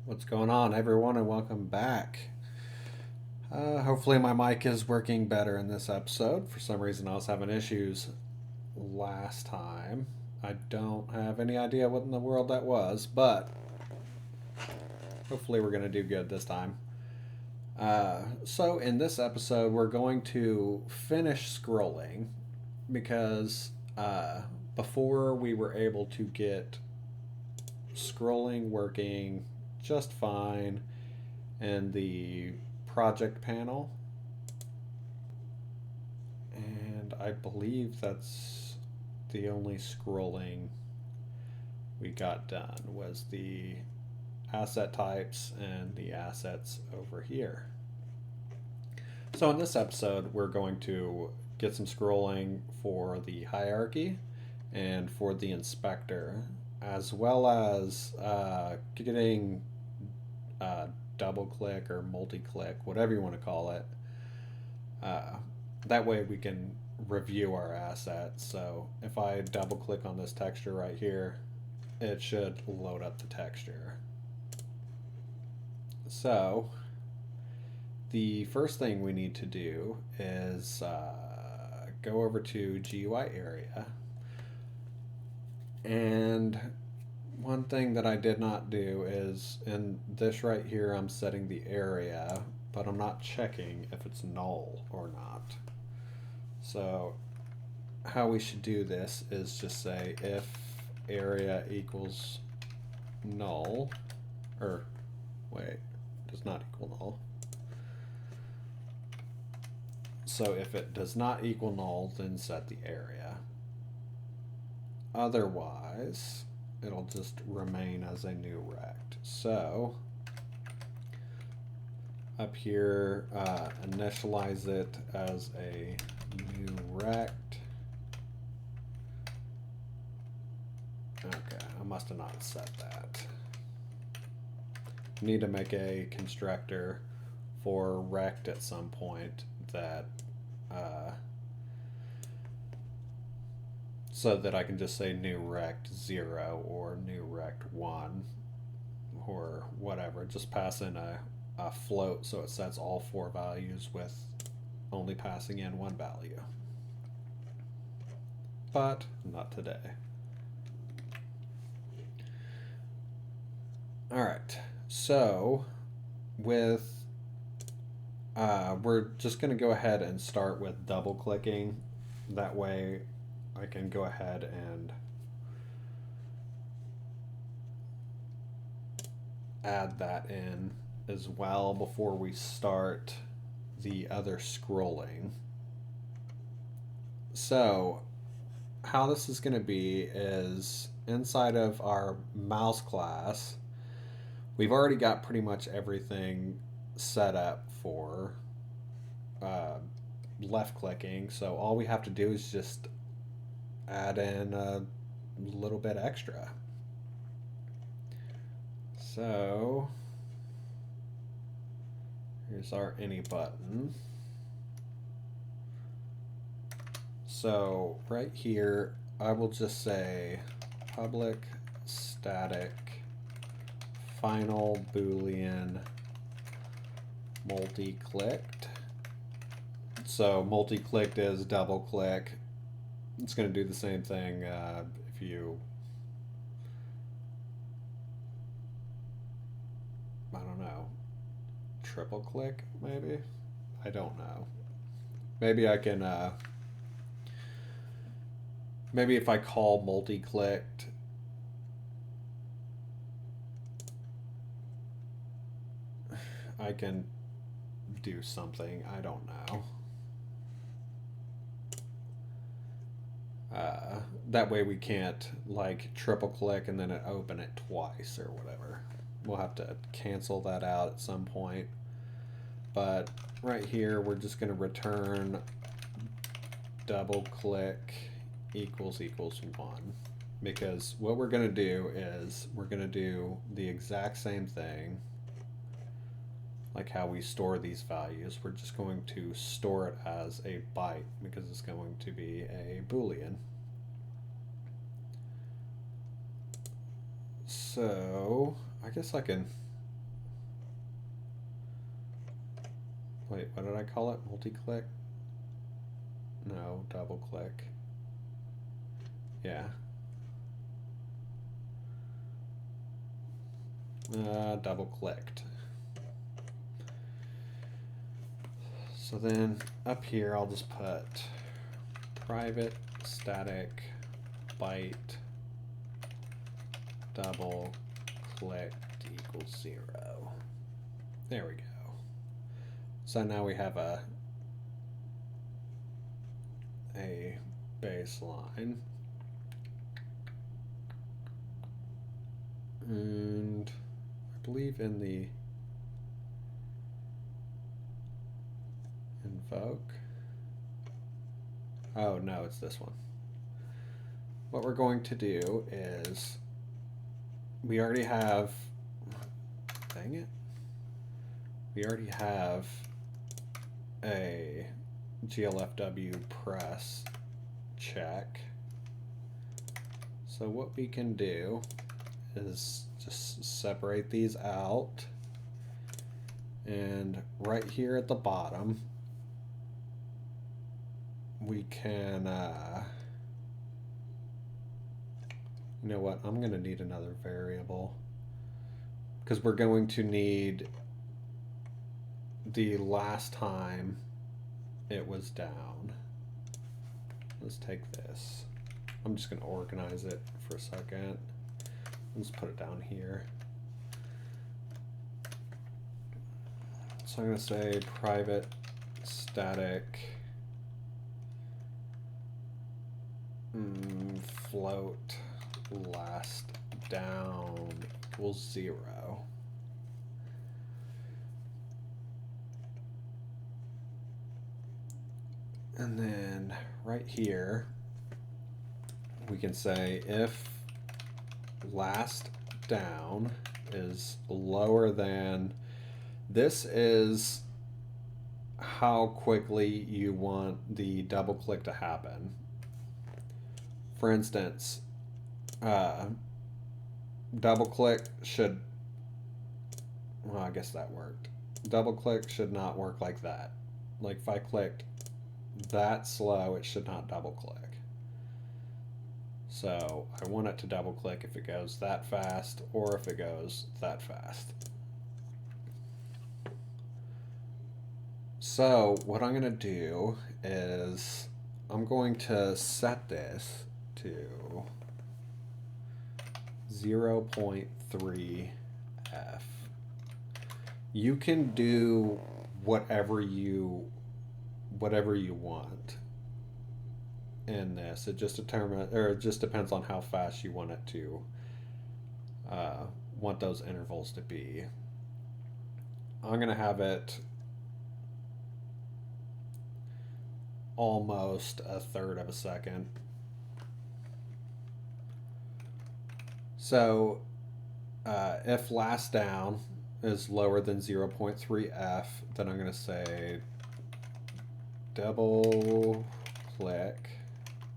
What's going on, everyone, and welcome back. Hopefully, my mic is working better in this episode. For some reason, I was having issues last time. I don't have any idea what in the world that was, but hopefully, we're going to do good this time. So, in this episode, we're going to finish scrolling because before we were able to get scrolling working just fine in the project panel, and I believe that's the only scrolling we got done was the asset types and the assets over here. So in this episode, we're going to get some scrolling for the hierarchy and for the inspector, as well as getting double click or multi click, whatever you want to call it. That way we can review our assets. So if I double click on this texture right here, it should load up the texture. So the first thing we need to do is go over to GUI area. And one thing that I did not do is in this right here, I'm setting the area, but I'm not checking if it's null or not. So how we should do this is just say if area equals null, or wait, does not equal null. So if it does not equal null, then set the area. Otherwise, it'll just remain as a new rect. So up here, initialize it as a new rect. Okay, I must have not set that. Need to make a constructor for rect at some point that so that I can just say new rect 0 or new rect 1 or whatever. Just pass in a float so it sets all 4 values with only passing in 1 value. But not today. Alright, so with we're just going to go ahead and start with double clicking. That way I can go ahead and add that in as well before we start the other scrolling. So how this is going to be is inside of our mouse class, we've already got pretty much everything set up for left clicking. So all we have to do is just add in a little bit extra. So here's our any button. So right here, I will just say public static final Boolean multi-clicked. So multi-clicked is double click. It's going to do the same thing if you, I don't know, triple click maybe? I don't know. Maybe I can, maybe if I call multi-clicked, I can do something. I don't know. That way we can't like triple click and then it open it twice or whatever. We'll have to cancel that out at some point. But right here we're just going to return double click equals 1, because what we're going to do is we're going to do the exact same thing like how we store these values. We're just going to store it as a byte because it's going to be a Boolean. So I guess I can wait, what did I call it? Multi-click? No, double click. Yeah. Double clicked. So then up here I'll just put private static byte double clicked equals 0. There we go. So now we have a baseline. And I believe in the invoke. Oh no, it's this one. What we're going to do is we already have, dang it, we already have a GLFW press check. So what we can do is just separate these out, and right here at the bottom we can you know what, I'm gonna need another variable because we're going to need the last time it was down. Let's take this. I'm just gonna organize it for a second. Let's put it down here. So I'm gonna say private static float last down equals 0. And then right here we can say if last down is lower than, this is how quickly you want the double click to happen. For instance, double click should, well, I guess that worked. Double click should not work like that. Like if I clicked that slow, it should not double click. So I want it to double click if it goes that fast or if it goes that fast. So what I'm going to do is I'm going to set this to 0.3 F. You can do whatever you want in this. It just depends on how fast you want it to want those intervals to be. I'm gonna have it almost a third of a second. So if last down is lower than 0.3 F, then I'm gonna say double click.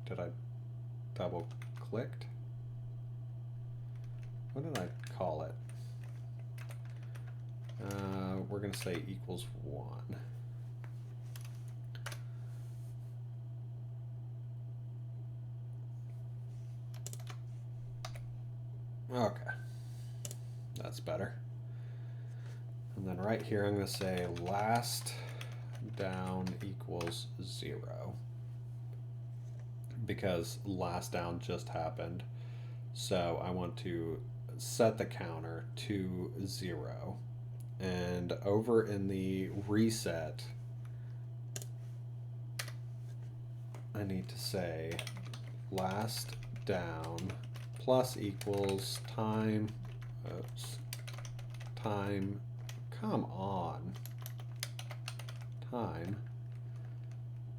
Did I double clicked? What did I call it? We're going to say equals 1. Okay, that's better. And then right here I'm going to say last down equals 0 because last down just happened. So I want to set the counter to 0. And over in the reset, I need to say last down plus equals time, time, come on, time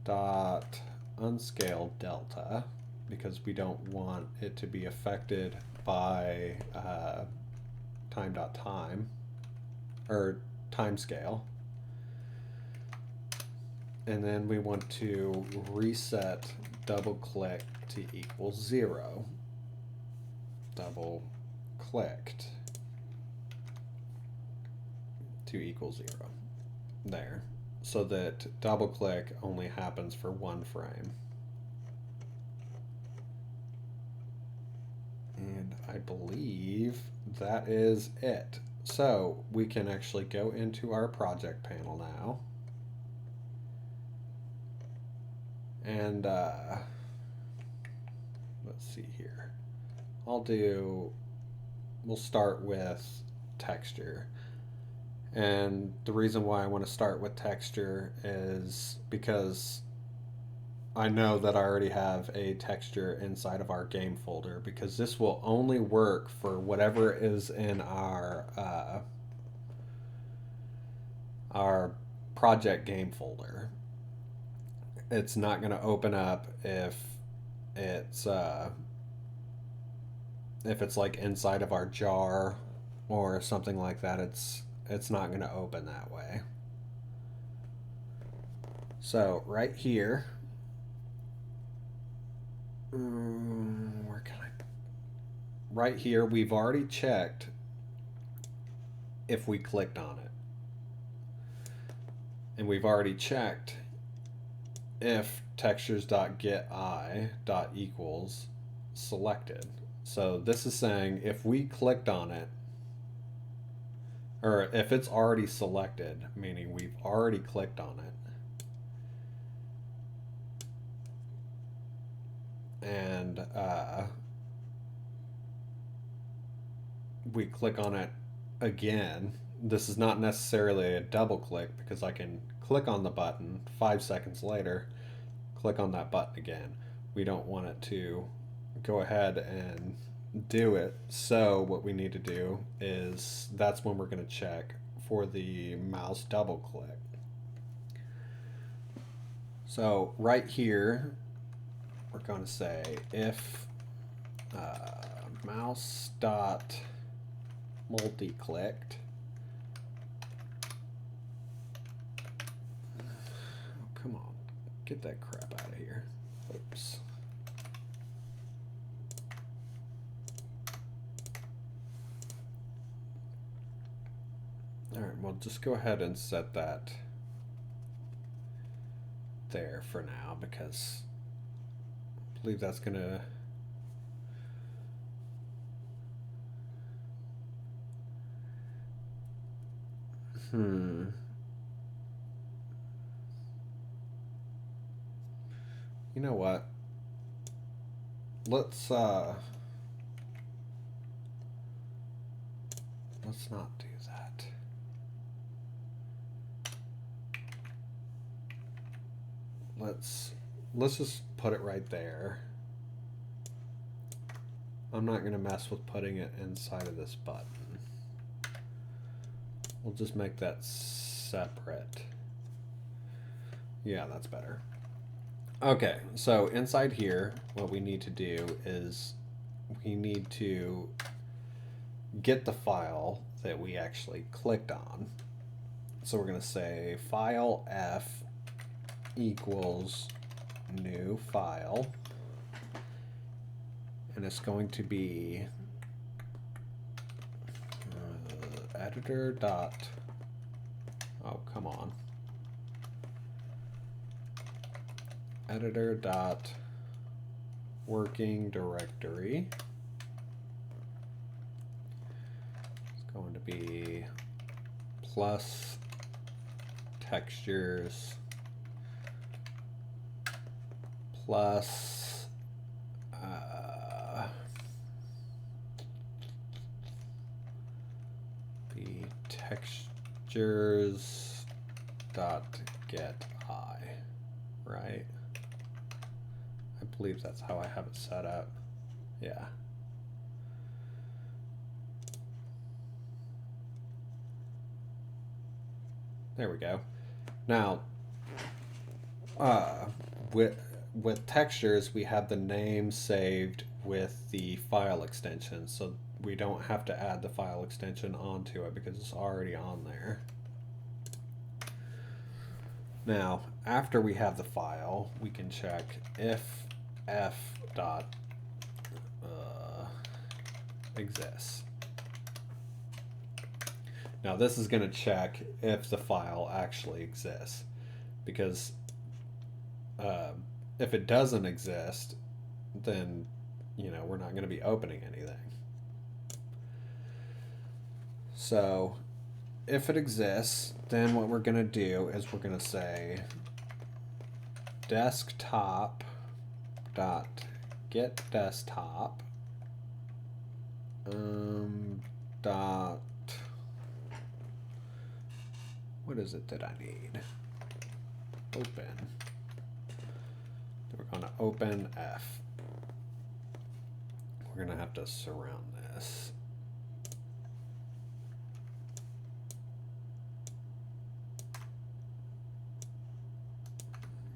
dot unscale delta, because we don't want it to be affected by time dot time or time scale. And then we want to reset double click to equal 0. Double clicked to equal 0. There. so that double click only happens for one frame. And I believe that is it. So we can actually go into our project panel now. And let's see here. We'll start with texture. And the reason why I want to start with texture is because I know that I already have a texture inside of our game folder, because this will only work for whatever is in our project game folder. It's not going to open up if it's like inside of our jar or something like that. It's not going to open that way. So right here, where can I? Right here, we've already checked if we clicked on it, and we've already checked if textures.getI.equals selected. So this is saying if we clicked on it, or if it's already selected, meaning we've already clicked on it, and we click on it again, this is not necessarily a double click, because I can click on the button 5 seconds later, click on that button again. We don't want it to go ahead and do it. So what we need to do is, that's when we're going to check for the mouse double click. So right here, we're going to say if mouse dot multi-clicked. Oh, come on, get that crap out of here. Oops. All right, well, just go ahead and set that there for now, because I believe that's gonna you know what, let's not do that. Let's just put it right there. I'm not going to mess with putting it inside of this button. We'll just make that separate. Yeah, that's better. Okay, so inside here, what we need to do is we need to get the file that we actually clicked on. So we're going to say file F equals new file, and it's going to be editor dot, oh come on, editor dot working directory. It's going to be plus textures plus the textures dot get I, right? I believe that's how I have it set up. Yeah. There we go. Now, with textures, we have the name saved with the file extension, so we don't have to add the file extension onto it because it's already on there. Now, after we have the file, we can check if f dot exists. Now this is going to check if the file actually exists. because if it doesn't exist, then, you know, we're not going to be opening anything. So if it exists, then what we're going to do is we're going to say desktop dot get desktop dot, what is it that I need? Open. We're going to open F. We're going to have to surround this.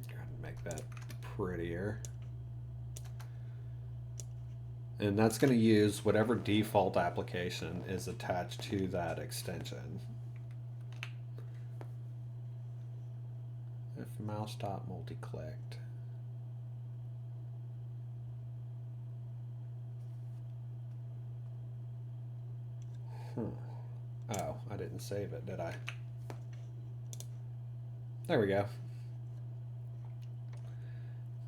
Go ahead and make that prettier. And that's going to use whatever default application is attached to that extension. If mouse dot multi-clicked. Oh, I didn't save it, did I? There we go.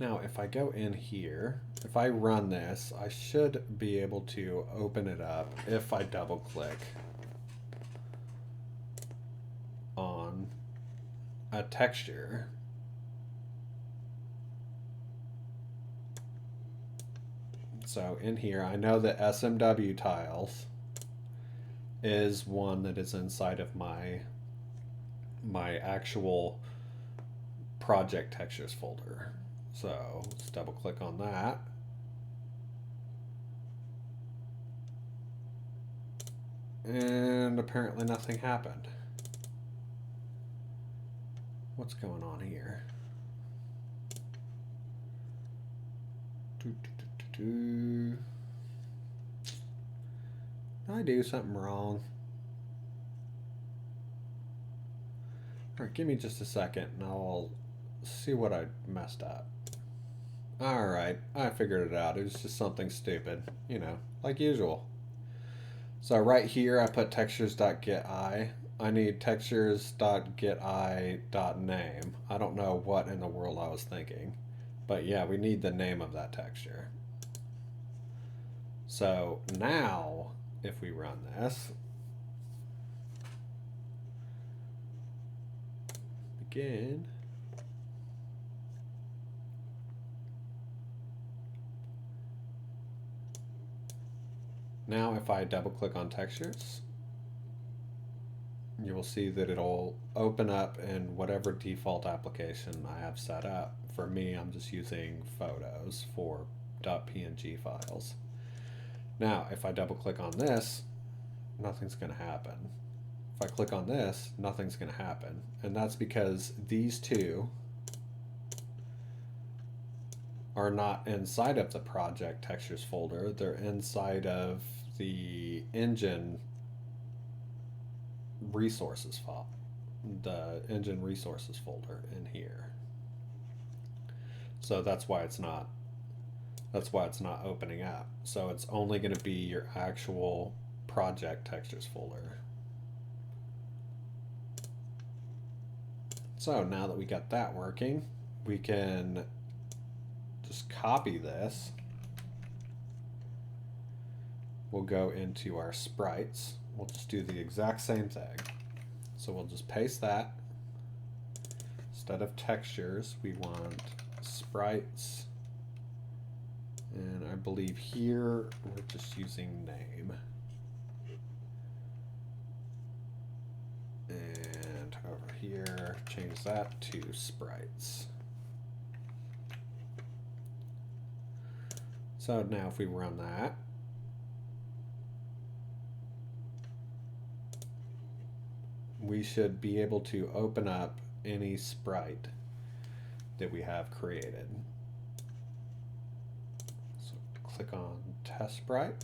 Now, if I go in here, if I run this, I should be able to open it up if I double click on a texture. So in here, I know that SMW tiles is one that is inside of my actual project textures folder. So let's double click on that. And apparently nothing happened. What's going on here? Did I do something wrong? All right, give me just a second and I'll see what I messed up. All right, I figured it out. It was just something stupid, you know, like usual. So right here, I put textures.getI. I need textures.getI.name. I don't know what in the world I was thinking, but yeah, we need the name of that texture. So now, if we run this, begin. Now if I double click on textures, you will see that it'll open up in whatever default application I have set up. For me, I'm just using photos for .png files. Now, if I double click on this, nothing's going to happen. If I click on this, nothing's going to happen. And that's because these two are not inside of the project textures folder. They're inside of the engine resources file, the engine resources folder in here. So that's why it's not opening up. So it's only going to be your actual project textures folder. So now that we got that working, we can just copy this. We'll go into our sprites. We'll just do the exact same thing. So we'll just paste that. Instead of textures, we want sprites. And I believe here we're just using name. And over here, change that to sprites. So now if we run that, we should be able to open up any sprite that we have created. So click on test sprite.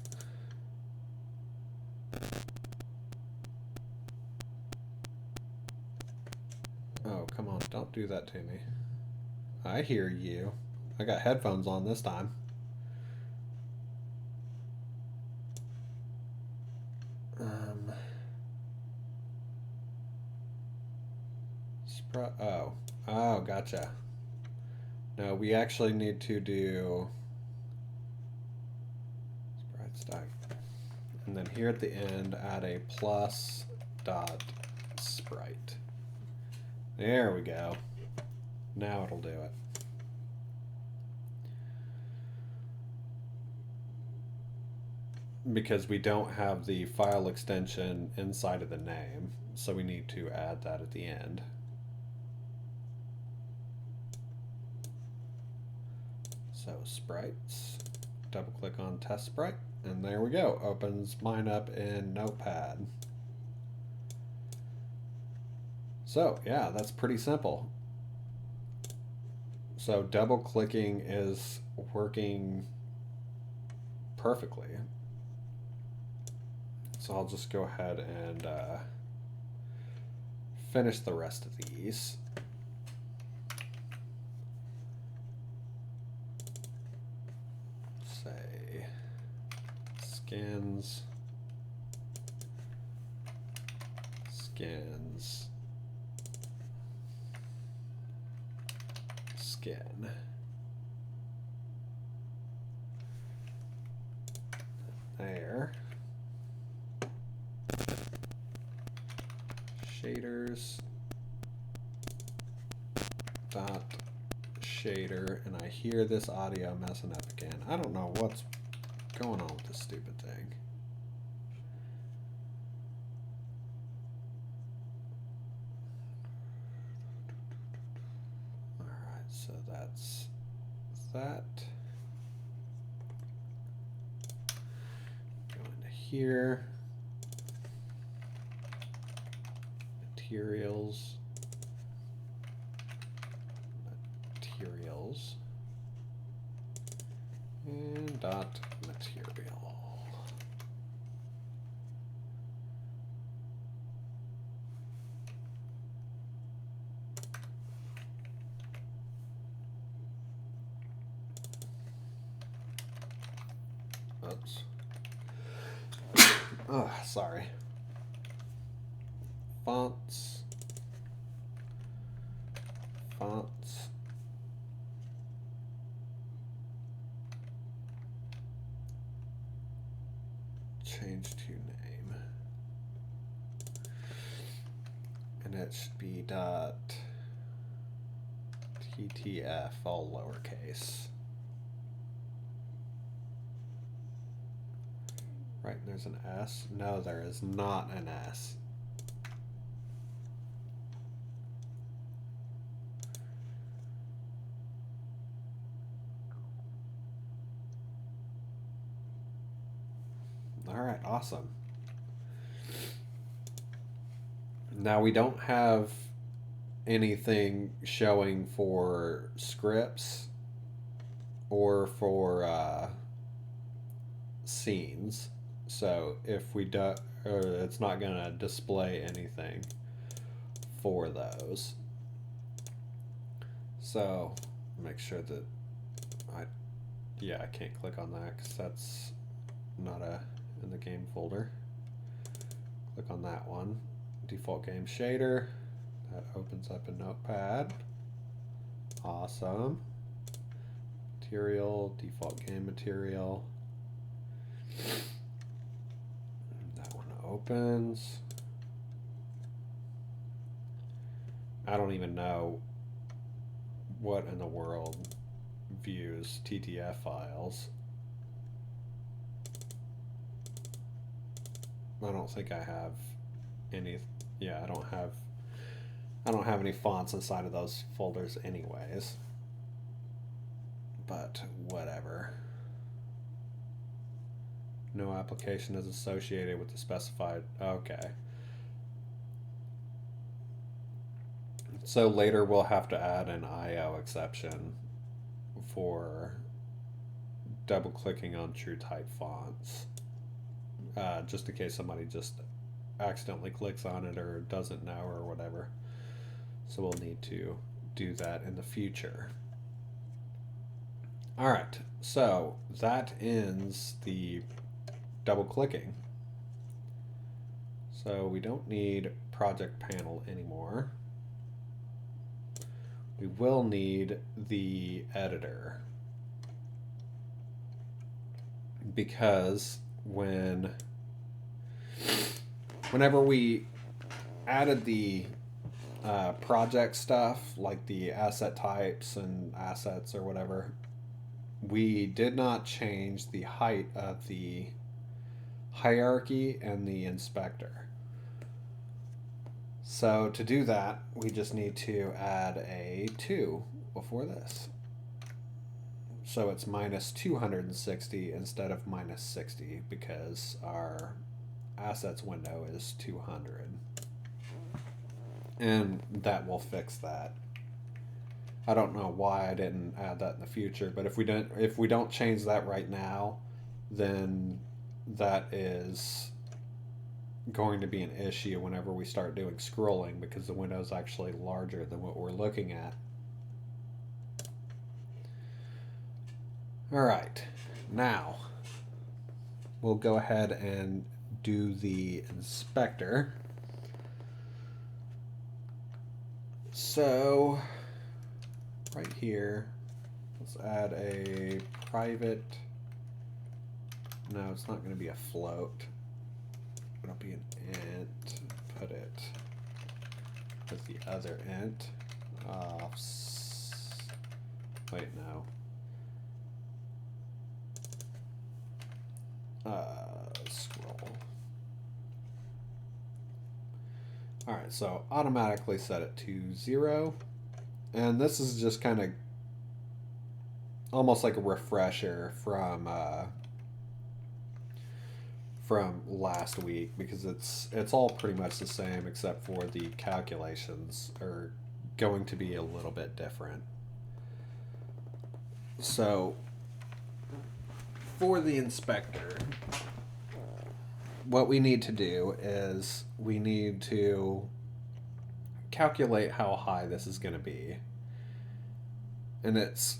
Oh, come on, don't do that to me. I hear you. I got headphones on this time. Oh, Oh, gotcha. No, we actually need to do sprite stack. And then here at the end, add a plus dot sprite. There we go. Now it'll do it. Because we don't have the file extension inside of the name, so we need to add that at the end. So sprites, double click on test sprite, and there we go. Opens mine up in Notepad. So yeah, that's pretty simple. So double clicking is working perfectly. So I'll just go ahead and finish the rest of these. Say skins, skins, skin. There. Shaders dot shader, and I hear this audio messing up again. I don't know what's going on with this stupid thing. Alright, so that's that. Go into here. Materials. Materials. And dot material. Oops. Oh, sorry. Fonts. Fonts. Change to name. And it should be dot TTF, all lowercase. Right, and there's an S. No, there is not an S. All right, awesome. Now we don't have anything showing for scripts or for scenes. So if we do, it's not going to display anything for those. So make sure that I can't click on that because that's not in the game folder. Click on that one. Default game shader. That opens up in Notepad. Awesome. Material, default game material. That one opens. I don't even know what in the world views TTF files. I don't think I have any. Yeah, I don't have any fonts inside of those folders anyways. But whatever. No application is associated with the specified. Okay. So later we'll have to add an IO exception for double clicking on true type fonts. Just in case somebody just accidentally clicks on it or doesn't know or whatever. So we'll need to do that in the future. All right, so that ends the double clicking. So we don't need project panel anymore. we will need the editor, because whenever we added the project stuff, like the asset types and assets or whatever, we did not change the height of the hierarchy and the inspector. So to do that, we just need to add a 2 before this. So it's minus 260 instead of minus 60, because our assets window is 200. And that will fix that. I don't know why I didn't add that in the future, but if we don't change that right now, then that is going to be an issue whenever we start doing scrolling, because the window is actually larger than what we're looking at. All right, now we'll go ahead and do the inspector. So right here, let's add a private. No, it's not going to be a float. It'll be an int. Put it with the other int. Wait, no. Scroll. Alright, so automatically set it to 0. And this is just kind of almost like a refresher from last week, because it's all pretty much the same except for the calculations are going to be a little bit different. So for the inspector, what we need to do is we need to calculate how high this is going to be. And it's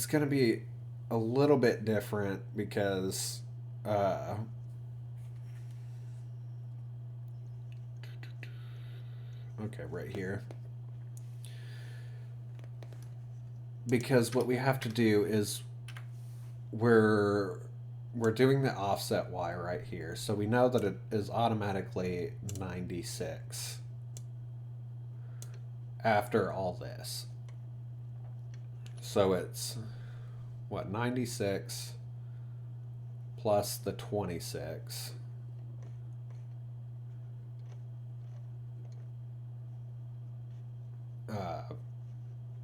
going to be a little bit different because okay, right here. Because what we have to do is we're doing the offset y right here. So we know that it is automatically 96 after all this. So it's what, 96 plus the 26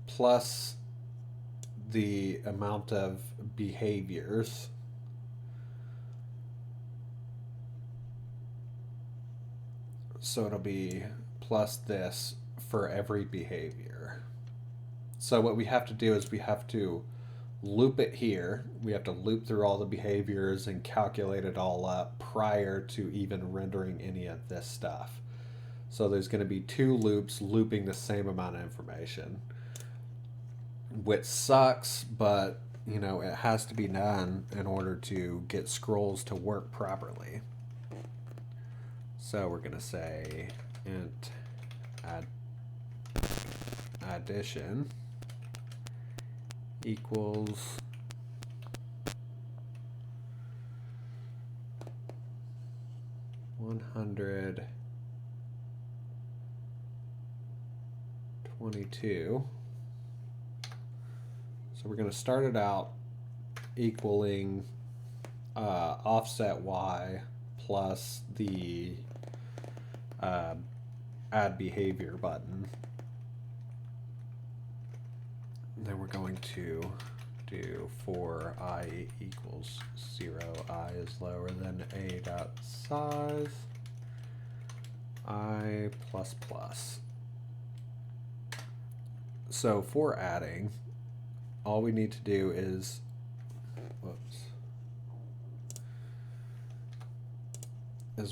plus the amount of behaviors. So it'll be plus this for every behavior. So what we have to do is we have to loop it here. We have to loop through all the behaviors and calculate it all up prior to even rendering any of this stuff. So there's going to be 2 loops looping the same amount of information, which sucks, but you know, it has to be done in order to get scrolls to work properly. So we're going to say int addition equals $122. So we're going to start it out equaling offset y plus the add behavior button. And then we're going to do for I equals 0, I is lower than a dot size, I plus plus. So for adding, all we need to do is,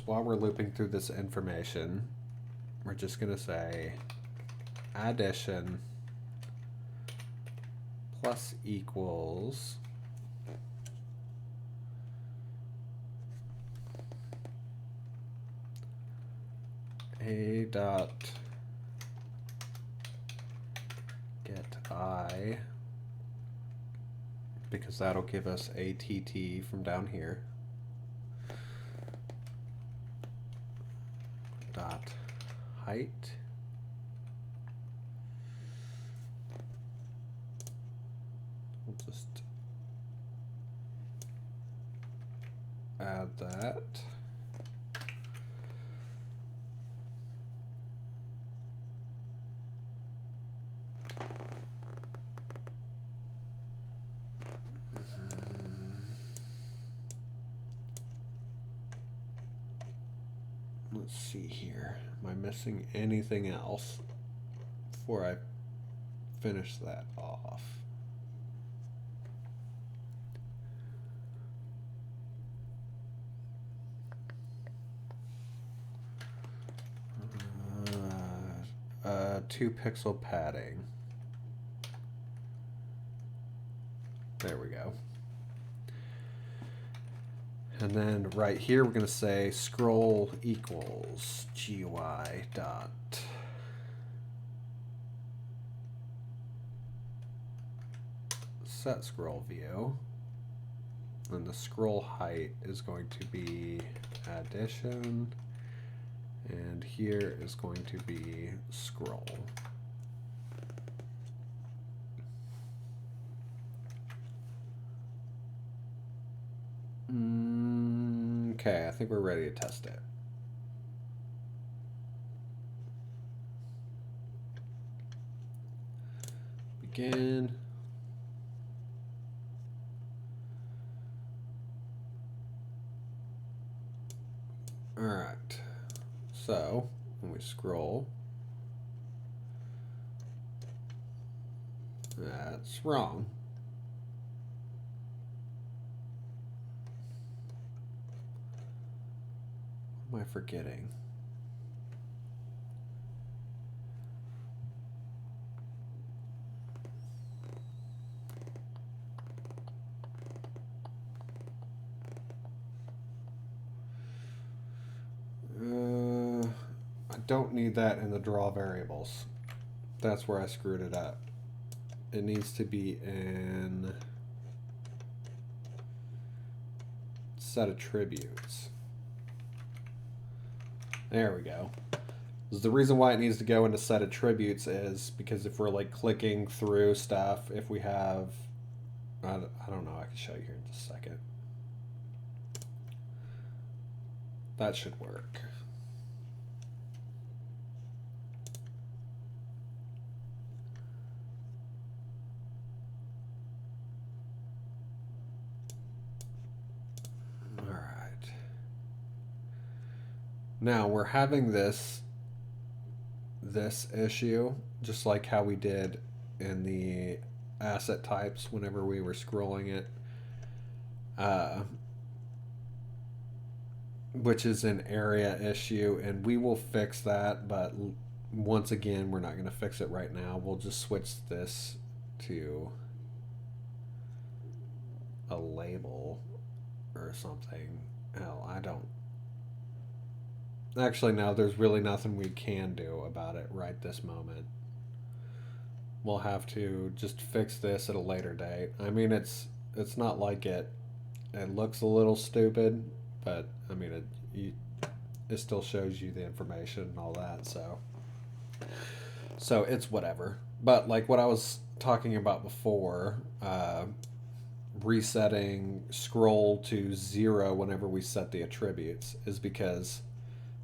while we're looping through this information, we're just going to say addition plus equals a dot I, because that'll give us a TT from down here. Dot height. We'll just add that. Let's see here. Am I missing anything else before I finish that off? Uh, 2 pixel padding. There we go. And then right here we're going to say scroll equals GUI dot set scroll view. And the scroll height is going to be addition. And here is going to be scroll. Okay, I think we're ready to test it. Begin. All right. So when we scroll, that's wrong. What am I forgetting? I don't need that in the draw variables. That's where I screwed it up. It needs to be in set attributes. There we go. The reason why it needs to go into set attributes is because if we're like clicking through stuff, if we have, I don't know, I can show you here in just a second. That should work. Now we're having this issue, just like how we did in the asset types whenever we were scrolling it, which is an area issue, and we will fix that, but once again, we're not going to fix it right now. We'll just switch this to a label or something. Hell, I don't. Actually, no, there's really nothing we can do about it right this moment. We'll have to just fix this at a later date. I mean, it's not like it looks a little stupid, but I mean, it still shows you the information and all that, so it's whatever. But like what I was talking about before, resetting scroll to 0 whenever we set the attributes is because,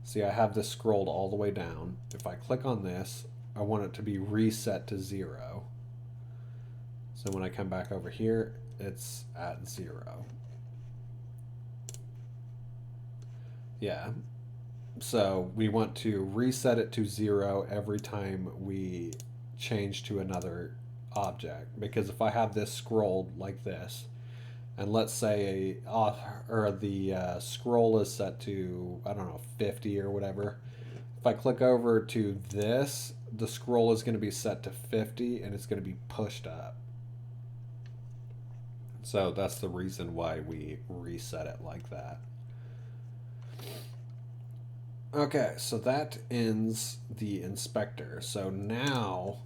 see, I have this scrolled all the way down. If I click on this, I want it to be reset to 0. So when I come back over here, it's at 0. Yeah. So we want to reset it to 0 every time we change to another object. Because if I have this scrolled like this, and let's say the scroll is set to, I don't know, 50 or whatever. If I click over to this, the scroll is going to be set to 50 and it's going to be pushed up. So that's the reason why we reset it like that. Okay, so that ends the inspector. So now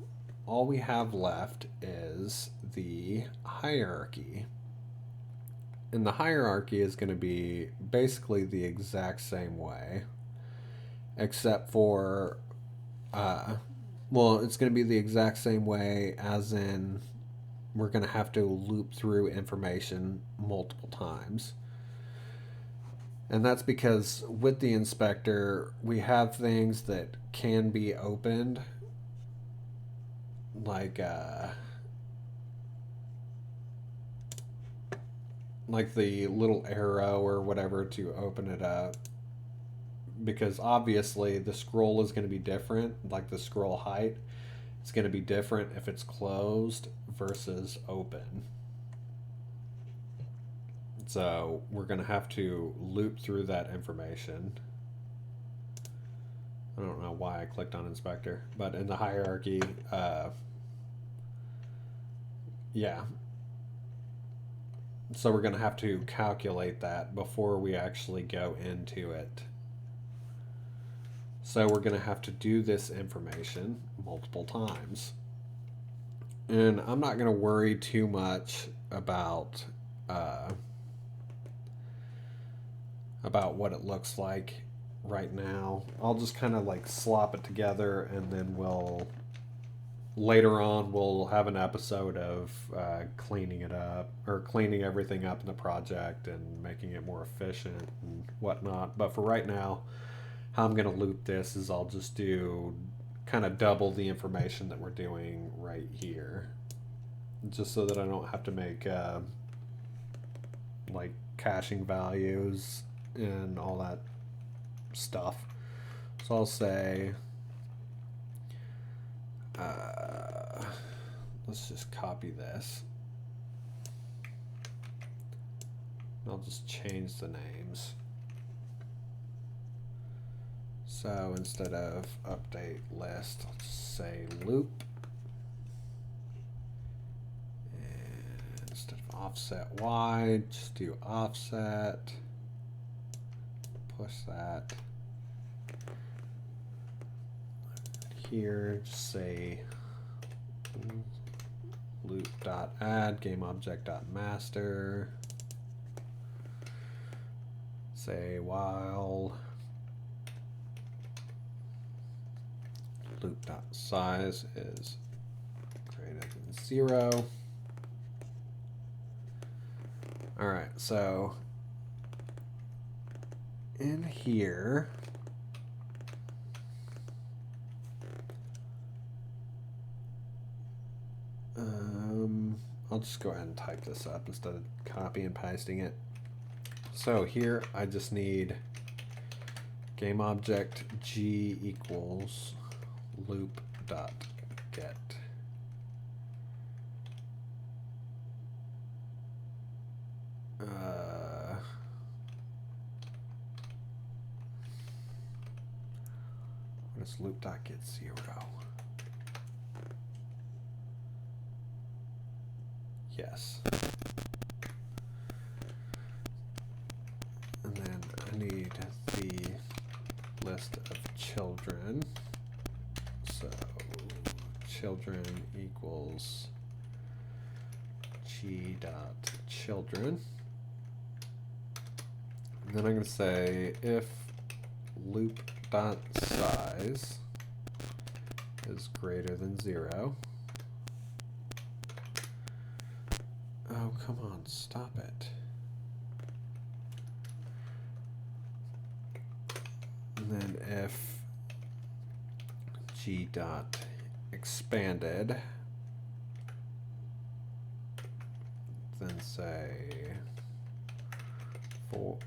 all we have left is the hierarchy. And the hierarchy is going to be basically the exact same way, except for, well, it's going to be the exact same way as in we're going to have to loop through information multiple times. And that's because with the inspector, we have things that can be opened, like the little arrow or whatever to open it up. Because obviously the scroll is going to be different, like the scroll height. It's going to be different if it's closed versus open. So we're going to have to loop through that information. I don't know why I clicked on inspector, but in the hierarchy, yeah. So we're going to have to calculate that before we actually go into it. So we're going to have to do this information multiple times. And I'm not going to worry too much about what it looks like right now. I'll just kind of like slop it together, and then later on we'll have an episode of cleaning it up, or cleaning everything up in the project and making it more efficient and whatnot. But for right now, how I'm going to loop this is I'll just do kind of double the information that we're doing right here, just so that I don't have to make like caching values and all that stuff. So I'll say, let's just copy this. I'll just change the names. So instead of update list, I'll just say loop. And instead of offset Y, just do offset. Push that. Here, just say loop.add gameObject.master. Say while loop.size is greater than 0. All right, so in here, I'll just go ahead and type this up instead of copy and pasting it. So here I just need GameObject G equals loop.get. What is loop.get 0? Yes. And then I need the list of children. So children equals g.children. And then I'm going to say if loop.size is greater than 0. Oh, come on, stop it. And then if g.expanded, then say for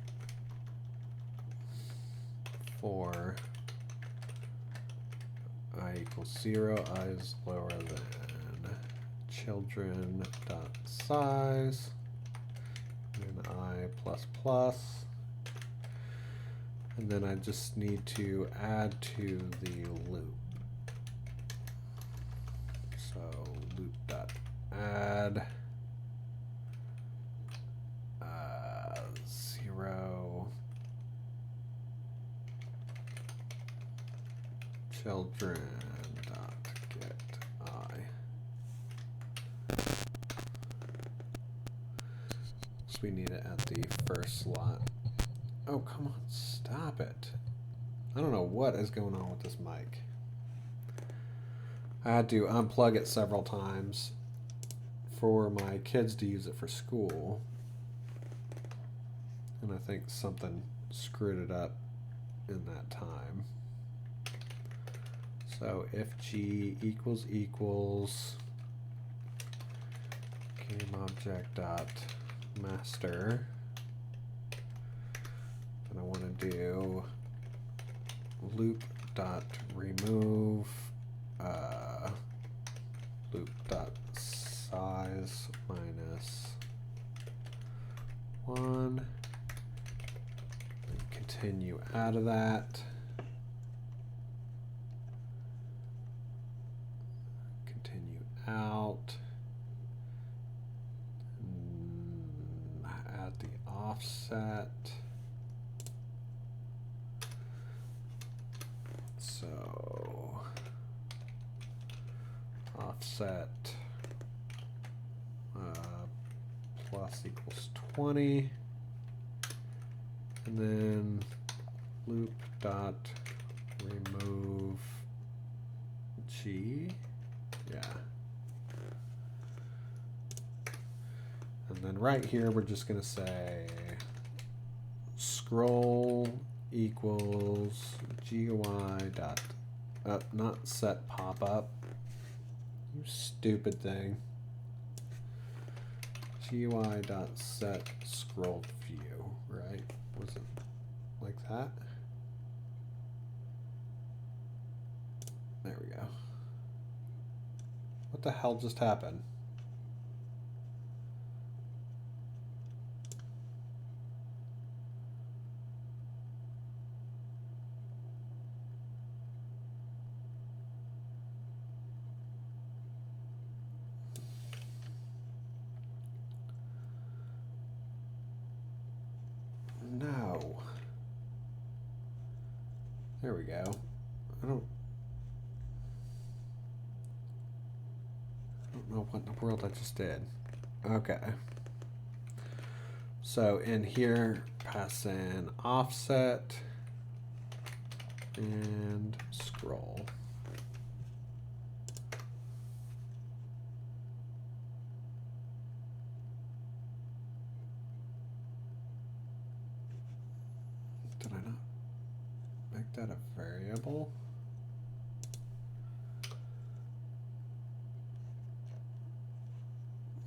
I equals 0, I is lower than children dot size, and I plus plus, and then I just need to add to the loop. So loop dot add 0 children dot get I. because we need it at the first slot. Oh, come on, stop it. I don't know what is going on with this mic. I had to unplug it several times for my kids to use it for school. And I think something screwed it up in that time. So if G equals game object dot master, then I want to do loop dot remove loop dot size minus 1, and continue out of that. Continue out. Add the offset. So offset plus equals 20, and then loop dot remove G, yeah. And then right here we're just gonna say scroll equals GUI dot not set pop up. You stupid thing. GUI dot set scroll view, right? Was it like that? There we go. What the hell just happened? No. There we go. I don't know what in the world I just did. Okay. So in here, pass in offset and scroll. Did I not make that a variable?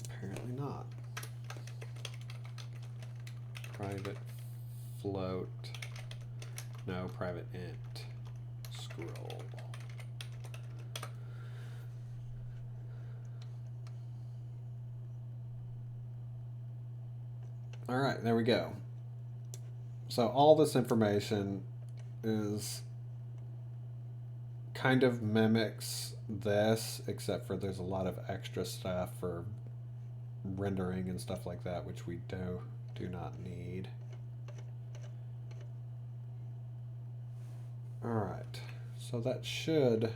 Apparently not. Private float, no, private int, scroll. All right, there we go. So all this information is kind of mimics this, except for there's a lot of extra stuff for rendering and stuff like that, which we do not need. All right, so that should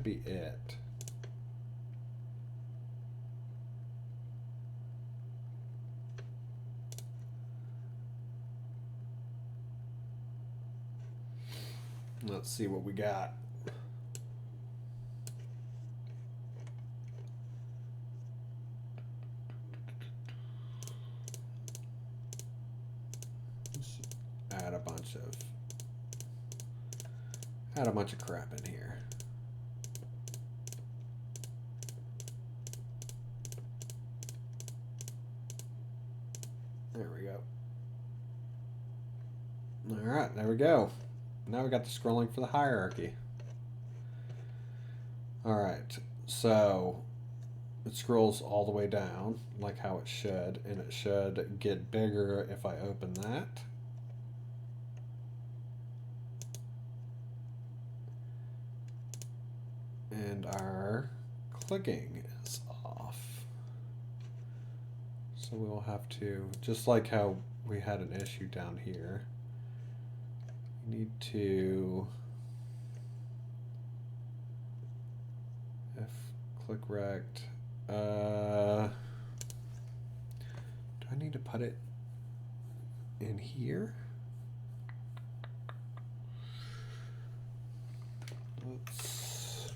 be it. Let's see what we got. Let's add a bunch of crap in here. There we go. All right, there we go. Now we got the scrolling for the hierarchy. All right, so it scrolls all the way down like how it should, and it should get bigger if I open that. And our clicking is off. So we will have to, just like how we had an issue down here, need to, if click rect, do I need to put it in here. Let's...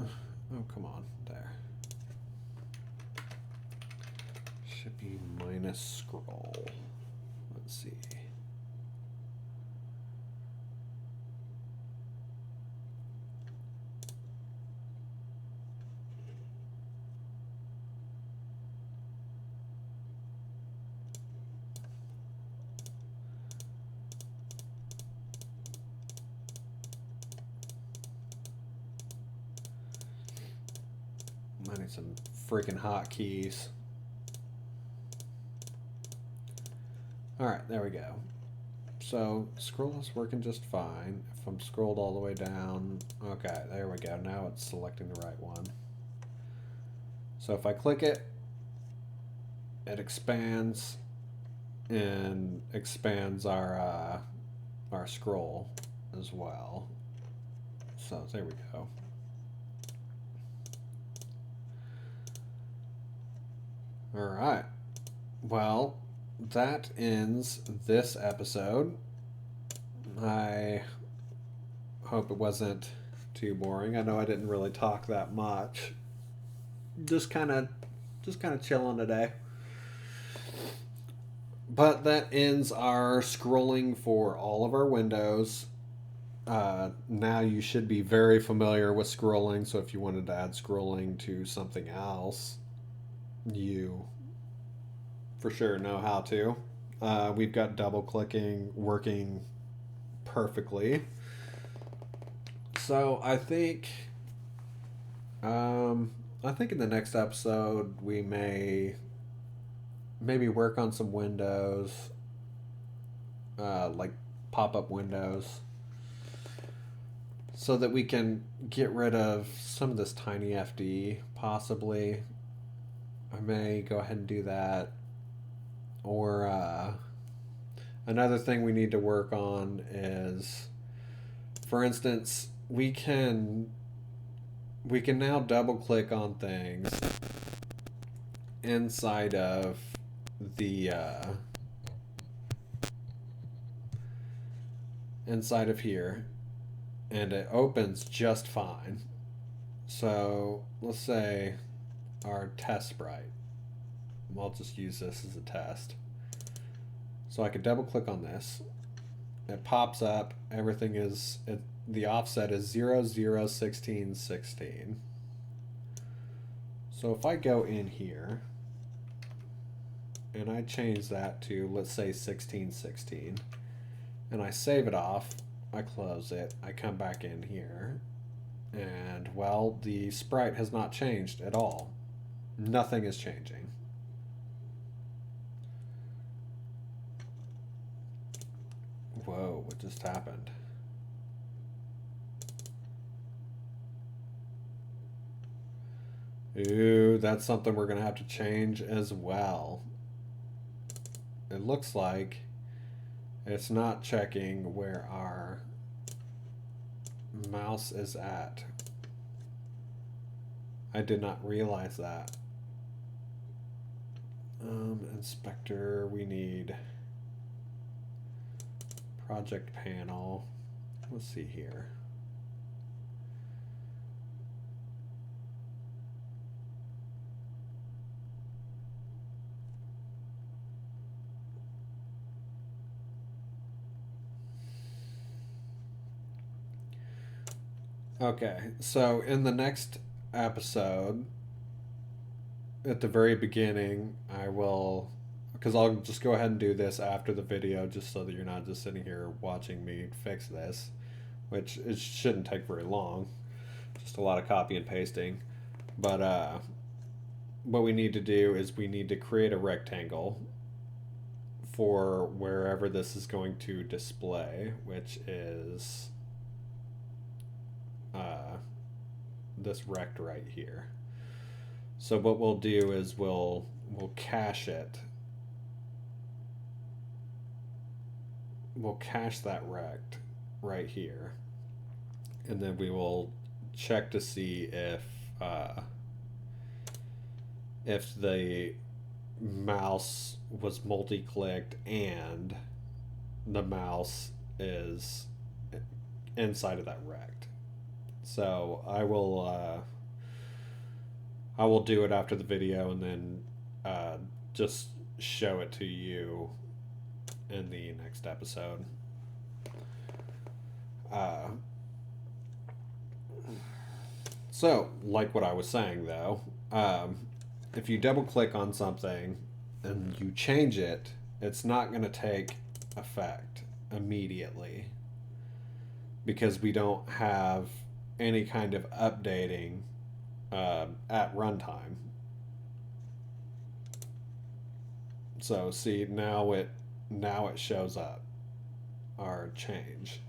Oh, come on. There. Should be minus scroll. Let's see. I need some freaking hotkeys. Alright, there we go. So, scroll is working just fine. If I'm scrolled all the way down, okay, there we go. Now it's selecting the right one. So if I click it, it expands and expands our scroll as well. So there we go. All right. Well, that ends this episode. I hope it wasn't too boring. I know I didn't really talk that much. Just kind of chilling today. But that ends our scrolling for all of our windows. Now you should be very familiar with scrolling, so if you wanted to add scrolling to something else, you for sure know how to. We've got double clicking working perfectly. So I think in the next episode we maybe work on some windows, like pop-up windows, so that we can get rid of some of this tiny FD, possibly. I may go ahead and do that. Or another thing we need to work on is, for instance, we can now double click on things inside of the inside of here, and it opens just fine. So let's say our test sprite. I'll just use this as a test. So I could double click on this. It pops up. Everything is the offset is 0, 0, 16, 16. So if I go in here and I change that to, let's say, 16, 16, and I save it off, I close it, I come back in here, and well, the sprite has not changed at all. Nothing is changing. Whoa, what just happened? Ooh, that's something we're gonna have to change as well. It looks like it's not checking where our mouse is at. I did not realize that. Inspector, we need project panel. Let's see here. Okay, so in the next episode, at the very beginning, I will, because I'll just go ahead and do this after the video, just so that you're not just sitting here watching me fix this, which it shouldn't take very long, just a lot of copy and pasting. But what we need to do is we need to create a rectangle for wherever this is going to display, which is this rect right here. So what we'll do is we'll cache it. We'll cache that rect right here, and then we will check to see if if the mouse was multi-clicked and the mouse is inside of that rect. So I will do it after the video and then just show it to you in the next episode. So, like what I was saying though, if you double click on something and you change it, it's not going to take effect immediately because we don't have any kind of updating at runtime. So see, now it shows up our change.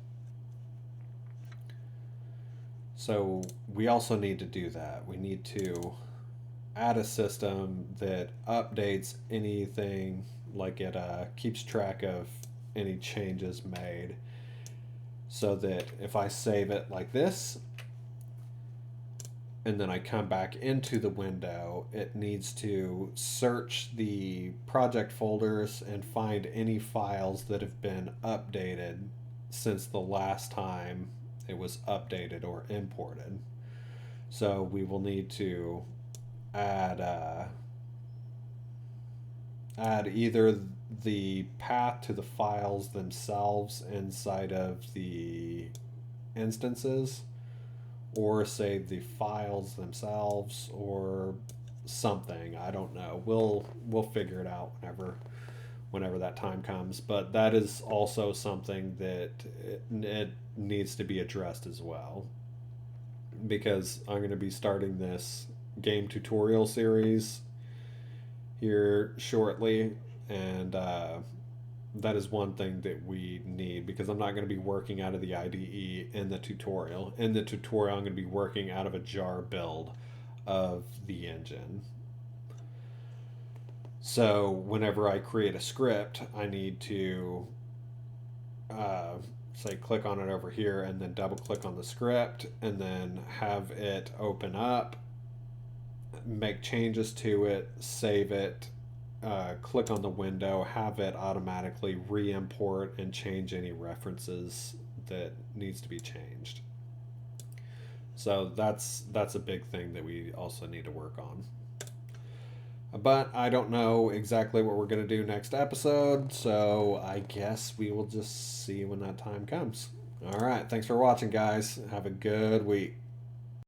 So we also need to do that. We need to add a system that updates anything, like it keeps track of any changes made, so that if I save it like this and then I come back into the window, it needs to search the project folders and find any files that have been updated since the last time it was updated or imported. So we will need to add either the path to the files themselves inside of the instances, or save the files themselves, or something. I don't know. We'll figure it out whenever that time comes. But that is also something that it needs to be addressed as well, because I'm going to be starting this game tutorial series here shortly, and that is one thing that we need, because I'm not going to be working out of the IDE in the tutorial. In the tutorial, I'm going to be working out of a jar build of the engine. So whenever I create a script, I need to say click on it over here and then double click on the script and then have it open up, make changes to it, save it, click on the window, have it automatically re-import and change any references that needs to be changed. So that's a big thing that we also need to work on. But I don't know exactly what we're going to do next episode, so I guess we will just see when that time comes. All right, thanks for watching, guys. Have a good week.